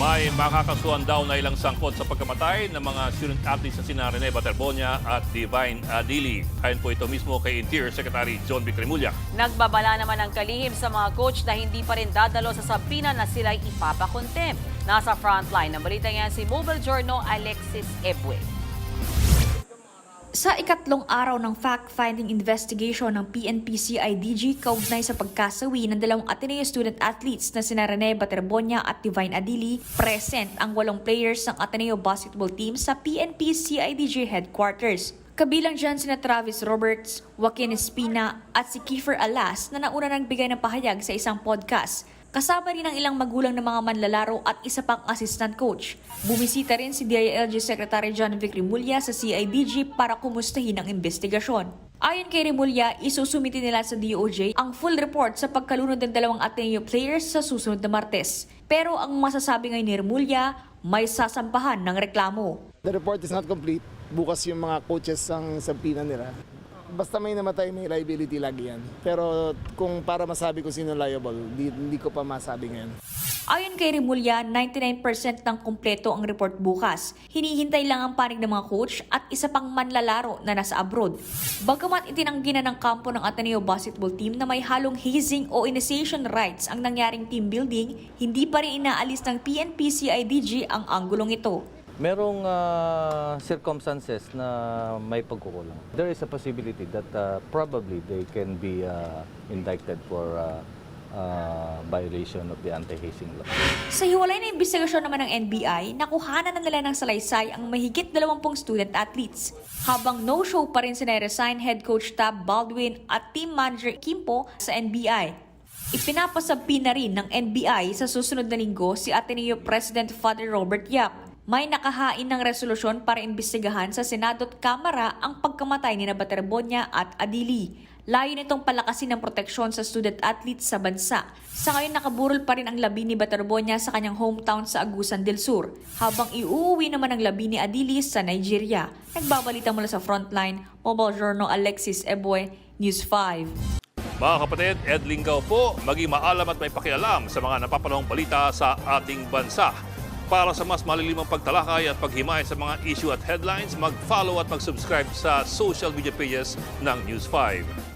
May makakasuhan daw na ilang sangkot sa pagkamatay ng mga student athletes na sina Rene Baterbonia at Divine Adili. Ayon po ito mismo kay Interior Secretary John Vic Remulla. Nagbabala naman ang kalihim sa mga coach na hindi pa rin dadalo sa sabina na sila'y ipapakontem. Nasa frontline ng balita yan si Mobile Journal Alexis Ebwe. Sa ikatlong araw ng fact-finding investigation ng PNP-CIDG kaugnay sa pagkasawi ng dalawang Ateneo student athletes na sina Rene Baterbonia at Divine Adili, present ang 8 players ng Ateneo basketball team sa PNP-CIDG headquarters. Kabilang dyan sina Travis Roberts, Joaquin Espina at si Kiefer Alas na nauna nang bigay ng pahayag sa isang podcast. Kasama rin ang ilang magulang ng mga manlalaro at isa pang assistant coach. Bumisita rin si DILG Secretary John Vic Remulla sa CIDG para kumustahin ang investigasyon. Ayon kay Remulla, isusumiti nila sa DOJ ang full report sa pagkalunod ng dalawang Ateneo players sa susunod na Martes. Pero ang masasabi ngayon ni Remulla, may sasampahan ng reklamo. The report is not complete. Bukas yung mga coaches ang sampina nila. Basta may namatay, may liability lagi yan. Pero kung para masabi ko sino liable, hindi ko pa masabi ngayon. Ayon kay Remulla, 99% ng kumpleto ang report bukas. Hinihintay lang ang panig ng mga coach at isa pang manlalaro na nasa abroad. Bagamat itinanggi na ng kampo ng Ateneo basketball team na may halong hazing o initiation rights ang nangyaring team building, hindi pa rin inaalis ng PNP-CIDG ang anggulong ito. Merong circumstances na may pagkukulang. There is a possibility that probably they can be indicted for violation of the anti-hazing law. Sa hiwalay na investigasyon naman ng NBI, nakuhanan na nila ng salaysay ang mahigit 20 student athletes. Habang no-show pa rin si resign head coach Tab Baldwin at team manager Kimpo sa NBI. Ipinapasabi na rin ng NBI sa susunod na linggo si Ateneo President Father Robert Yap. May nakahain ng resolusyon para imbestigahan sa Senado at Kamara ang pagkamatay ni Baterbonia at Adili. Layo nitong palakasin ng proteksyon sa student athletes sa bansa. Sa ngayon nakaburol pa rin ang labi ni Baterbonia sa kanyang hometown sa Agusan del Sur, habang iuuwi naman ang labi ni Adili sa Nigeria. Nagbabalita mula sa Frontline, Mobile Journal Alexis Ebwe, News 5. Mga kapatid, Ed Lingaw po, maging maalam at may pakialam sa mga napapanahong balita sa ating bansa. Para sa mas malilimang pagtalakay at paghimay sa mga issue at headlines, mag-follow at mag-subscribe sa social media pages ng News 5.